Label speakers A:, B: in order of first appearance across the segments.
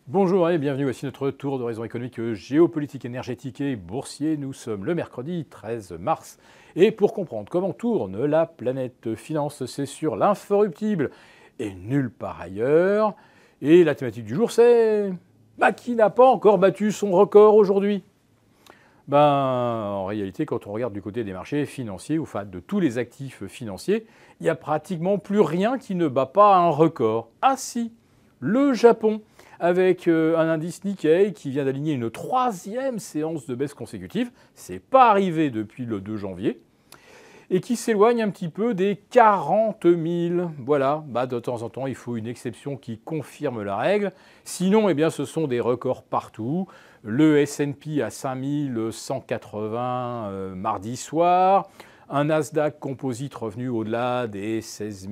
A: Bonjour et bienvenue, voici notre tour d'horizon économique, géopolitique, énergétique et boursier. Nous sommes le mercredi 13 mars. Et pour comprendre comment tourne la planète finance, c'est sur l'inforruptible et nulle part ailleurs. Et la thématique du jour, c'est qui n'a pas encore battu son record aujourd'hui? En réalité, quand on regarde du côté des marchés financiers, ou enfin de tous les actifs financiers, il n'y a pratiquement plus rien qui ne bat pas un record. Ah si, le Japon, avec un indice Nikkei qui vient d'aligner une troisième séance de baisse consécutive, c'est pas arrivé depuis le 2 janvier, et qui s'éloigne un petit peu des 40 000. Voilà, de temps en temps, il faut une exception qui confirme la règle. Sinon, ce sont des records partout. Le S&P à 5180 mardi soir, un Nasdaq Composite revenu au-delà des 16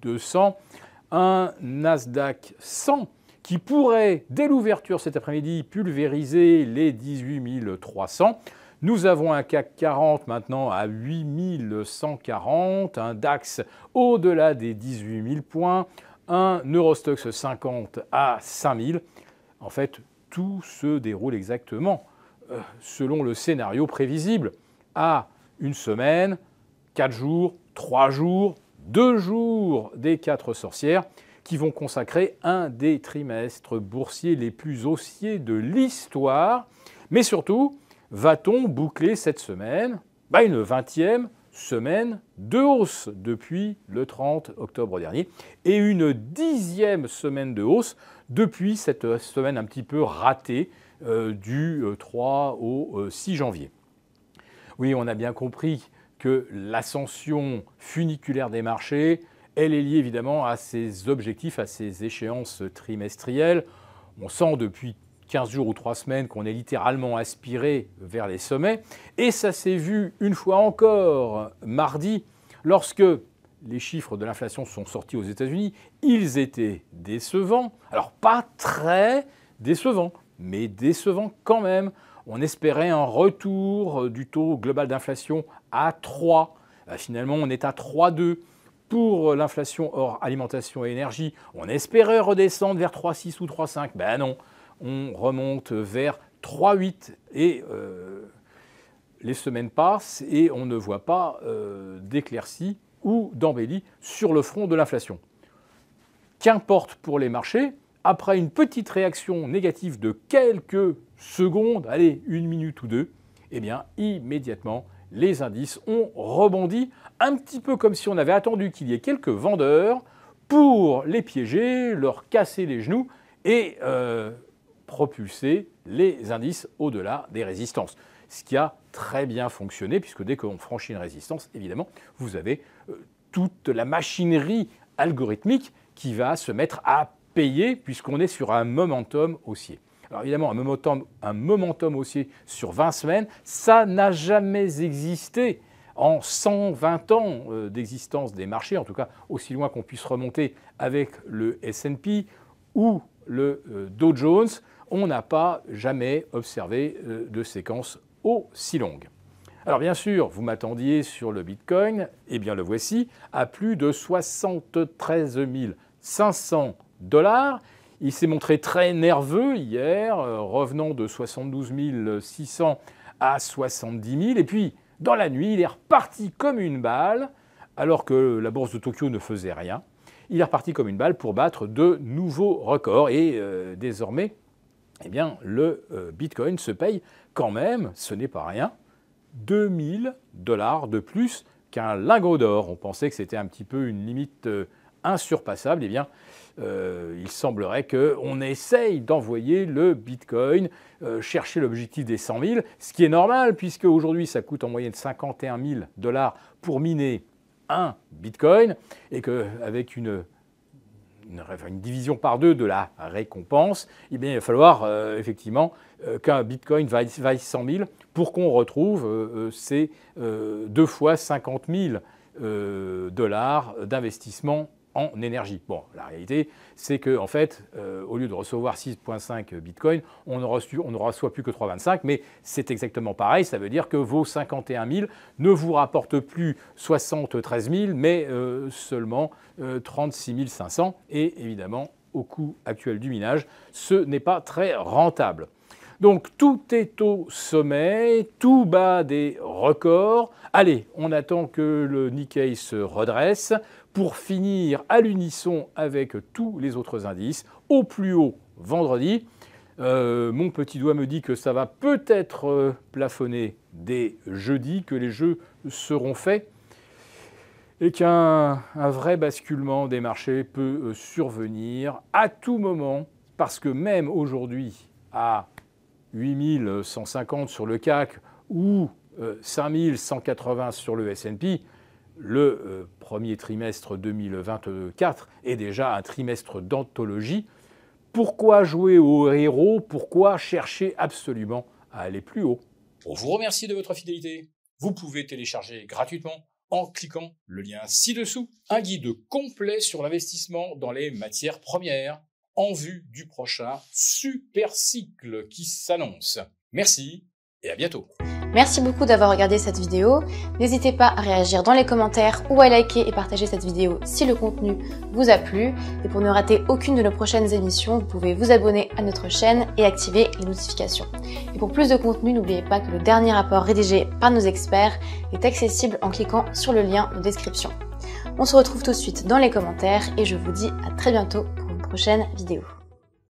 A: 200, un Nasdaq 100 qui pourrait, dès l'ouverture cet après-midi, pulvériser les 18 300. Nous avons un CAC 40 maintenant à 8140, un DAX au-delà des 18 000 points, un Eurostoxx 50 à 5000. En fait, tout se déroule exactement selon le scénario prévisible à une semaine, 4 jours, 3 jours, 2 jours des 4 sorcières qui vont consacrer un des trimestres boursiers les plus haussiers de l'histoire. Mais surtout, va-t-on boucler cette semaine une 20e semaine de hausse depuis le 30 octobre dernier et une 10e semaine de hausse depuis cette semaine un petit peu ratée du 3 au 6 janvier. Oui, on a bien compris que l'ascension funiculaire des marchés, elle est liée évidemment à ces objectifs, à ces échéances trimestrielles. On sent depuis 15 jours ou 3 semaines qu'on est littéralement aspiré vers les sommets. Et ça s'est vu une fois encore mardi, lorsque les chiffres de l'inflation sont sortis aux États-Unis. Ils étaient décevants. Alors pas très décevants, mais décevants quand même. On espérait un retour du taux global d'inflation à 3. Finalement, on est à 3,2. Pour l'inflation hors alimentation et énergie, on espérait redescendre vers 3,6 ou 3,5. Non, on remonte vers 3,8 et les semaines passent et on ne voit pas d'éclaircie ou d'embellie sur le front de l'inflation. Qu'importe pour les marchés, après une petite réaction négative de quelques secondes, allez, 1 minute ou 2, immédiatement, les indices ont rebondi, un petit peu comme si on avait attendu qu'il y ait quelques vendeurs pour les piéger, leur casser les genoux et propulser les indices au-delà des résistances. Ce qui a très bien fonctionné, puisque dès qu'on franchit une résistance, évidemment, vous avez toute la machinerie algorithmique qui va se mettre à payer, puisqu'on est sur un momentum haussier. Alors évidemment, un momentum haussier sur 20 semaines, ça n'a jamais existé en 120 ans d'existence des marchés, en tout cas aussi loin qu'on puisse remonter avec le S&P ou le Dow Jones. On n'a pas jamais observé de séquence aussi longue. Alors bien sûr, vous m'attendiez sur le Bitcoin, le voici, à plus de 73 500 $. Il s'est montré très nerveux hier, revenant de 72 600 à 70 000. Et puis, dans la nuit, il est reparti comme une balle, alors que la bourse de Tokyo ne faisait rien. Il est reparti comme une balle pour battre de nouveaux records. Et désormais, le Bitcoin se paye quand même, ce n'est pas rien, 2 000 $ de plus qu'un lingot d'or. On pensait que c'était un petit peu une limite insurpassable. Il semblerait qu'on essaye d'envoyer le Bitcoin chercher l'objectif des 100 000, ce qui est normal puisque aujourd'hui ça coûte en moyenne 51 000 $ pour miner un Bitcoin et qu'avec une division par 2 de la récompense, il va falloir effectivement qu'un Bitcoin vaille 100 000 pour qu'on retrouve ces 2 fois 50 000 $ d'investissement en énergie. Bon, la réalité, c'est qu'en fait, au lieu de recevoir 6,5 Bitcoin, on ne reçoit plus que 3,25, mais c'est exactement pareil. Ça veut dire que vos 51 000 ne vous rapportent plus 73 000, mais seulement 36 500. Et évidemment, au coût actuel du minage, ce n'est pas très rentable. Donc tout est au sommet, tout bat des records. Allez, on attend que le Nikkei se redresse pour finir à l'unisson avec tous les autres indices au plus haut vendredi. Mon petit doigt me dit que ça va peut-être plafonner dès jeudi, que les jeux seront faits et qu'un vrai basculement des marchés peut survenir à tout moment, parce que même aujourd'hui, à 8150 sur le CAC ou 5180 sur le S&P, le premier trimestre 2024 est déjà un trimestre d'anthologie. Pourquoi jouer au héros? Pourquoi chercher absolument à aller plus haut? Pour vous remercier de votre fidélité, vous pouvez télécharger gratuitement, en cliquant le lien ci-dessous, un guide complet sur l'investissement dans les matières premières en vue du prochain super cycle qui s'annonce. Merci et à bientôt.
B: Merci beaucoup d'avoir regardé cette vidéo. N'hésitez pas à réagir dans les commentaires ou à liker et partager cette vidéo si le contenu vous a plu. Et pour ne rater aucune de nos prochaines émissions, vous pouvez vous abonner à notre chaîne et activer les notifications. Et pour plus de contenu, n'oubliez pas que le dernier rapport rédigé par nos experts est accessible en cliquant sur le lien de description. On se retrouve tout de suite dans les commentaires et je vous dis à très bientôt pour une prochaine vidéo.